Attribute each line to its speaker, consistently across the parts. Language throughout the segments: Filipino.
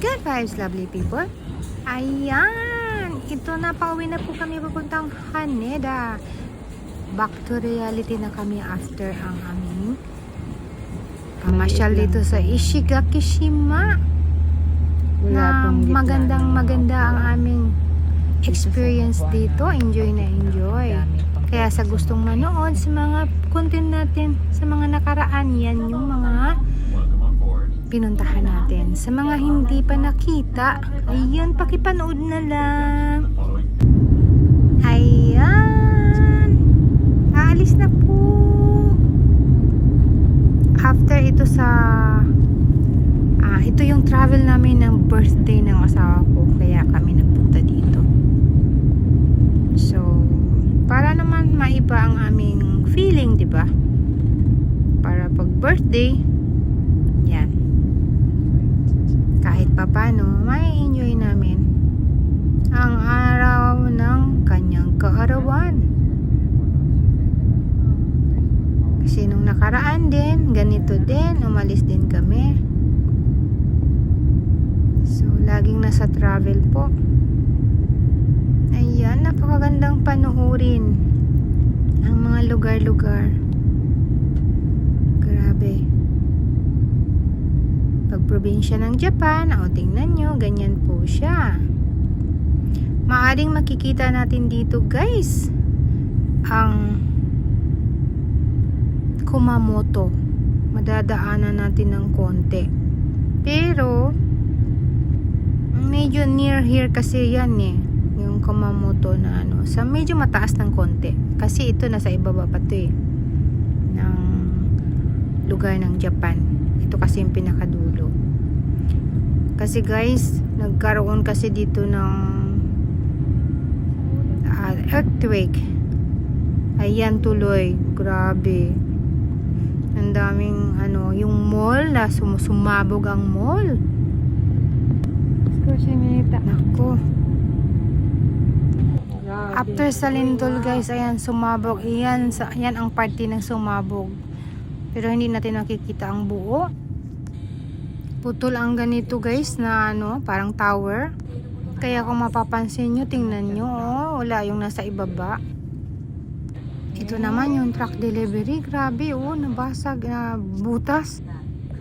Speaker 1: Good vibes, lovely people. Ayan, ito na, pauwi na po kami papuntang Haneda. Back to reality na kami after ang aming pamasyal dito sa Ishigakishima. Na maganda ang aming experience dito. Enjoy na enjoy. Kaya sa gustong manood sa mga content natin sa mga nakaraan, yan yung mga pinuntahan natin. Sa mga hindi pa nakita, ayan, pakipanood na lang. Ayan, aalis na po. After ito ito yung travel namin ng birthday ng asawa ko, kaya kami nagpunta dito. So, para naman maiba ang aming feeling, di ba? Para pag birthday, yan. Kahit papano, may enjoy namin ang araw ng kanyang kaarawan. Kasi nung nakaraan din, ganito din, umalis din kami. So, laging nasa travel po. Ayan, napakagandang panuorin ang mga lugar-lugar. Grabe. Pag probinsya ng Japan, tingnan nyo, ganyan po siya. Maaring makikita natin dito, guys, ang Kumamoto. Madadaanan natin ng konti. Pero, medyo near here kasi yan yung Kumamoto na sa medyo mataas ng konti. Kasi ito nasa ibaba pa to ng lugar ng Japan. Ito kasi yung pinakadulo. Kasi guys, nagkaroon kasi dito ng earthquake. Ayan tuloy. Grabe. Ang daming yung mall na sumabog ang mall. Nako. After sa lindol, guys, ayan sumabog. Ayan ang party ng sumabog. Pero hindi natin nakikita ang buo. Putol ang ganito, guys, na parang tower. Kaya kung mapapansin nyo, tingnan nyo, wala yung nasa ibaba. Ito naman yung truck delivery. Grabe, nabasag na butas.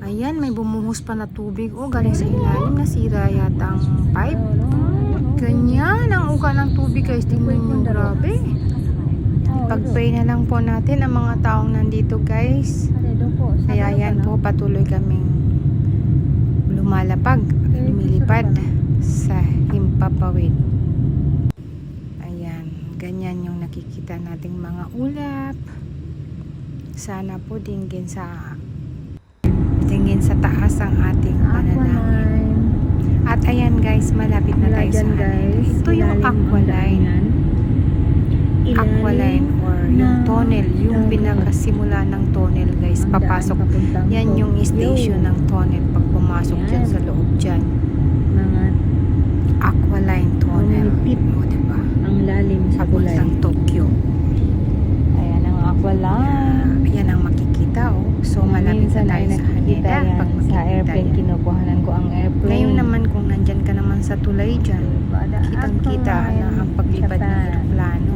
Speaker 1: Ayan, may bumuhos pa na tubig. Galing sa ilalim, nasira yata ang pipe. Ganyan ang uka ng tubig, guys. Tingnan nyo, grabe. Pag-pray na lang po natin ang mga taong nandito, guys. Kaya yan po, patuloy kaming lumilipad sa himpapawid. Ayan, ganyan yung nakikita nating mga ulap. Sana po tingin sa taas ang ating pananangin. At ayan, guys, malapit na tayo sa Haneda. Ito yung Aqualine or yung tunnel, yung pinakasimula ng tunnel, guys, papasok. Yan yung station ng tunnel pag pumasok dyan sa loob dyan. Aqualine tunnel. Diba?
Speaker 2: Ang lalim sa kulay.
Speaker 1: Papuntang Tokyo.
Speaker 2: Ayan ang Aqualine.
Speaker 1: Yan ang makikita, So, malapit na tayo sa Haneda. Pag
Speaker 2: sa airplane,
Speaker 1: yan.
Speaker 2: kinukuhanan ko ang airplane.
Speaker 1: Ngayon naman, kung nandyan ka naman sa tulay dyan, kitang-kita na ang paglipad ng aeroplano.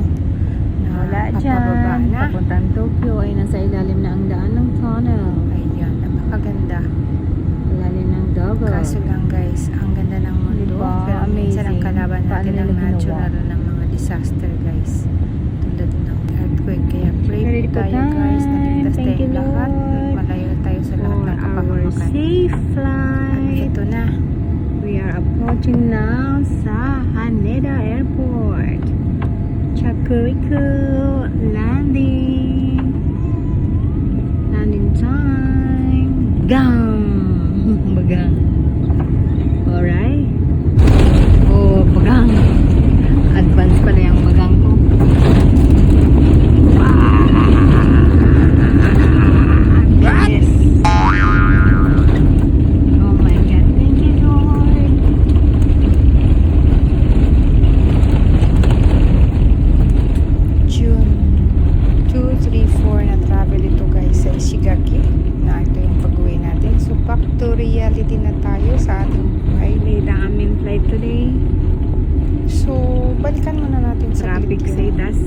Speaker 2: Wala
Speaker 1: Papababa
Speaker 2: dyan.
Speaker 1: na.
Speaker 2: Papuntang Tokyo ay nasa ilalim na ang daan ng tunnel.
Speaker 1: Ayan, napakaganda.
Speaker 2: Ilalim ng dagat.
Speaker 1: Kaso lang, guys, ang ganda ng mundo.
Speaker 2: Diba?
Speaker 1: Pero minsan ang
Speaker 2: Amazing.
Speaker 1: kalaban natin
Speaker 2: Paano
Speaker 1: ang
Speaker 2: nila
Speaker 1: natural
Speaker 2: ginawa?
Speaker 1: ng mga disaster, guys. Tulad ng earthquake. Kaya pray
Speaker 2: Ready
Speaker 1: po
Speaker 2: po
Speaker 1: tayo, guys. Naligtas
Speaker 2: Thank you,
Speaker 1: tayong lahat.
Speaker 2: Lord,
Speaker 1: Malayo tayo sa lahat
Speaker 2: for
Speaker 1: ng
Speaker 2: our
Speaker 1: kapahamakan.
Speaker 2: safe
Speaker 1: At
Speaker 2: flight.
Speaker 1: ito na.
Speaker 2: We are approaching now sa Haneda Airport. Chakuriku landing. Landing time. Gang! Bagang. Alright. Bagang. Advance pala yung bagang ko. Yes! Oh my God. Thank you, Lord. Pixedas.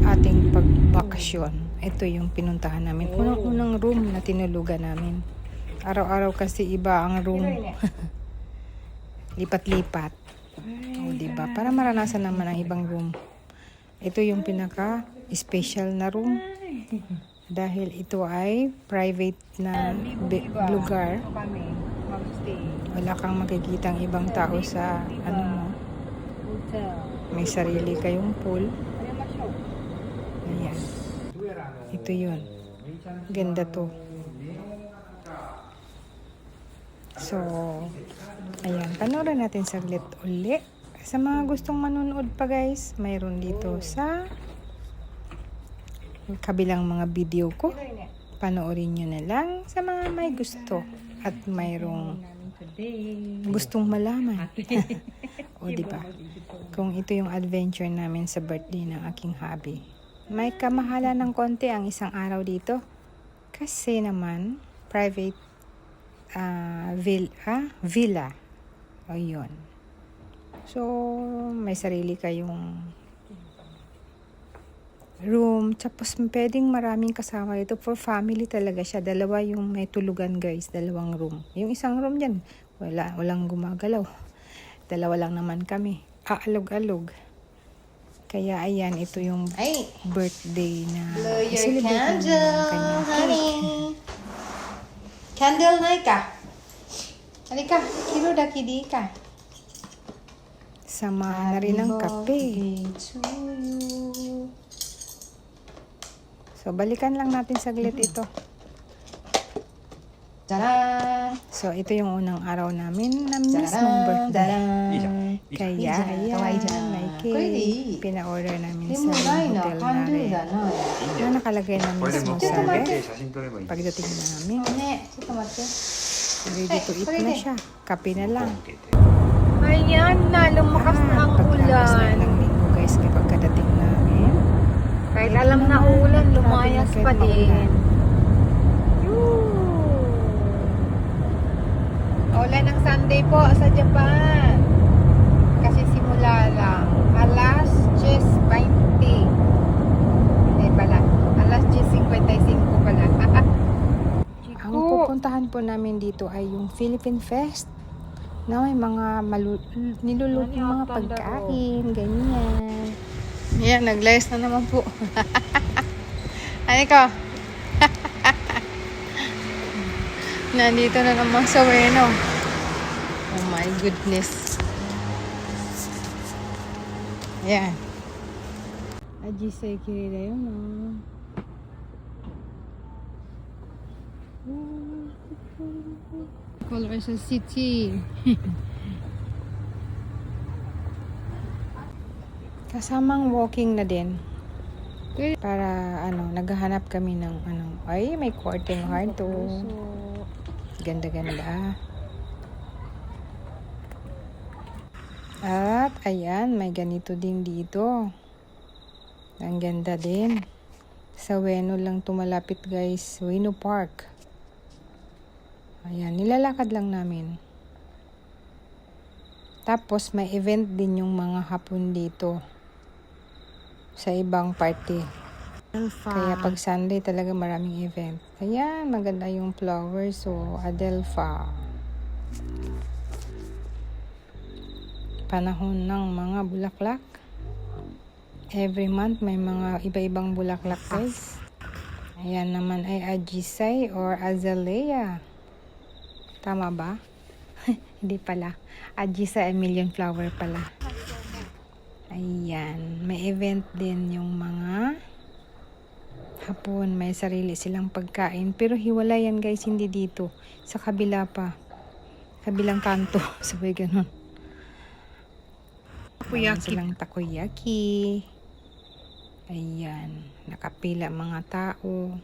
Speaker 1: ating pagbakasyon. Ito yung pinuntahan namin. Unang room na tinulugan namin. Araw-araw kasi iba ang room. Lipat-lipat. O, diba? Para maranasan naman ang ibang room. Ito yung pinaka-special na room. Dahil ito ay private na lugar. Wala kang makikitang ibang tao sa ano mo. May sarili kayong pool. Ayan. Ito yun. Ganda to. So, ayan. Panoorin natin saglit uli. Sa mga gustong manonood pa guys, mayroon dito sa kabilang mga video ko. Panoorin nyo na lang sa mga may gusto at mayroong gustong malaman. O diba? Kung ito yung adventure namin sa birthday ng aking hubby. May kamahalan ng konti ang isang araw dito. Kasi naman, private villa. O yun. So, may sarili kayong room. Tapos, pwedeng maraming kasama dito. For family talaga siya. Dalawa yung may tulugan guys. Dalawang room. Yung isang room dyan, walang gumagalaw. Dalawa lang naman kami. Aalog-alog. Kaya ayan, ito yung birthday na
Speaker 3: Blow your
Speaker 1: celebrate namin ng kanyang
Speaker 3: honey.
Speaker 1: cake.
Speaker 3: Candle na ka.
Speaker 1: Halika, kiro daki ka. Sama na rin ng kape.
Speaker 3: To you.
Speaker 1: So, balikan lang natin saglit ito.
Speaker 3: Tara!
Speaker 1: So, ito yung unang araw namin na mismong birthday. Kaya, ayan, may cake. Pina-order namin sa hotel na rin. Na nakalagay na mismo sa ref. Pagdating namin,
Speaker 3: ちょっと待って。
Speaker 1: ready to eat na siya. Kape na lang.
Speaker 2: Ayan na, lumakas na ang
Speaker 1: Pagkatapos na
Speaker 2: ulan.
Speaker 1: ilang linggo guys, kapag kadating namin.
Speaker 2: Kahit alam na ulan, lumayas pa din. Ulan ng Sunday po sa Japan. Kasi simula lang. Alas 10:20. Hindi pala. Alas 10:55 pala.
Speaker 1: Ang pupuntahan po namin dito ay yung Philippine Fest na may mga nilulutong mga pagkain, ganyan. Yan, nag-live na naman po. Ano ka? Nandito na naman sa Ueno. Oh my goodness. Yan. Ajisay kirira yun, oh. Color sa city. Kasamang walking na din. Para naghahanap kami ng ay may courting heart to. Ganda-ganda. At ayan, may ganito din dito. Ang ganda din. Sa Ueno lang tumalapit guys, Ueno Park. Ayan, nilalakad lang namin. Tapos may event din yung mga hapon dito. Sa ibang party. Kaya pag Sunday talaga maraming event. Ayan, maganda yung flowers. So, Adelpha. Panahon ng mga bulaklak. Every month may mga iba-ibang bulaklak guys. Ayan naman ay Ajisay or Azalea. Tama ba? Hindi pala. Ajisay ay million flower pala. Ayan. May event din yung mga hapon. May sarili silang pagkain. Pero hiwala yan guys. Hindi dito. Sa kabila pa. Kabilang kanto. Sabay ganun. Ayan silang takoyaki. Ayan. Nakapila mga tao.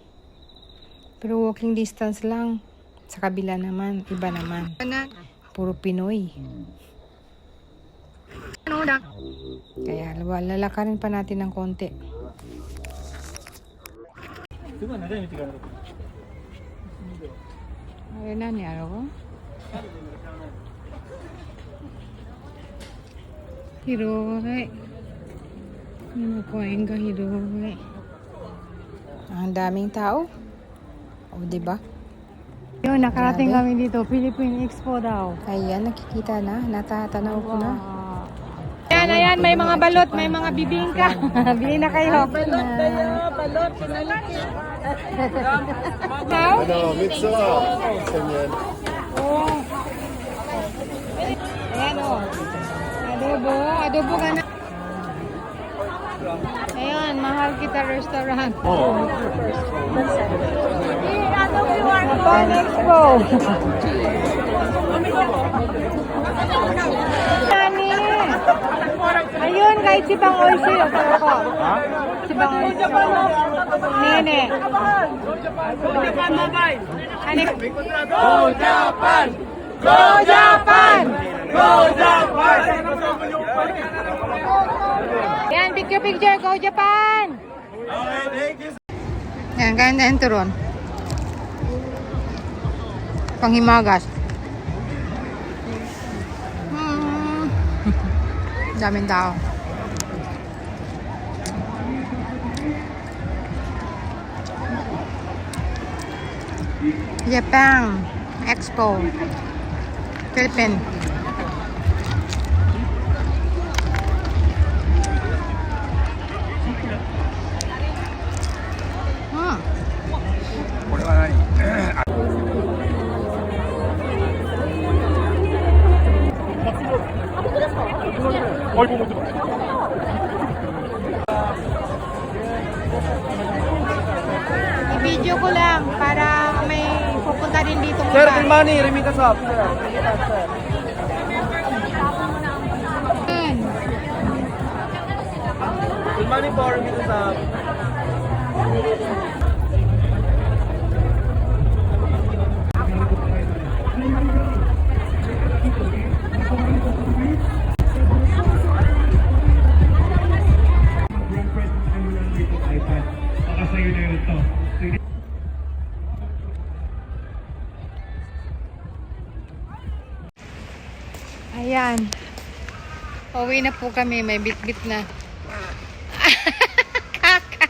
Speaker 1: Pero walking distance lang. Sa kabila naman. Iba naman. Puro Pinoy. Kaya lalakarin pa natin ng konti. Ay na ni ko. Hiro, Kumain ka, Hiroy. Ang daming tao. O, diba? Yun, nakarating
Speaker 2: Grabe.
Speaker 1: kami dito. Philippine Expo daw.
Speaker 2: Ayan, nakikita na. Natatanaw ko na.
Speaker 1: Ayan, ayan, may mga balot, may mga bibingka. Bili na kayo.
Speaker 2: Balot.
Speaker 4: Ano, mitso. Ganyan.
Speaker 1: Oh. Ayan o. Adobo. Adobo ka na. Ayan, mahal kita restaurant. Japan Expo. Nani. Ayun, kahit si Bang Oishi. Ako. Si Bang Oishi. Nene. Ano? Go Japan! Go Japan! Go Japan! Yan, picture, go Japan! Yan, ganda yung turon. Panghimagas. Daming tao. Japan Expo Philippines. I-video ko lang para may pupunta din dito.
Speaker 4: Sir, Tilmani, remittance up.
Speaker 1: Yan.
Speaker 4: Tilmani po, remittance up.
Speaker 1: Ayan. Uwi na po kami. May bit-bit na. Kaka.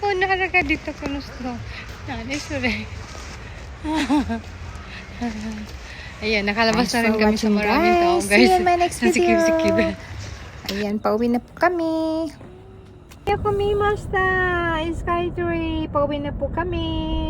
Speaker 1: Unara ka dito ko gusto. Nanay, sorry. Ayan, nakalabas na rin kami sa maraming tao, guys.
Speaker 2: See you in my next video.
Speaker 1: Sikip-sikip.
Speaker 2: Ayan, pauwi na po kami.
Speaker 1: Yakumimashita! Skytree! Pauwi na po kami.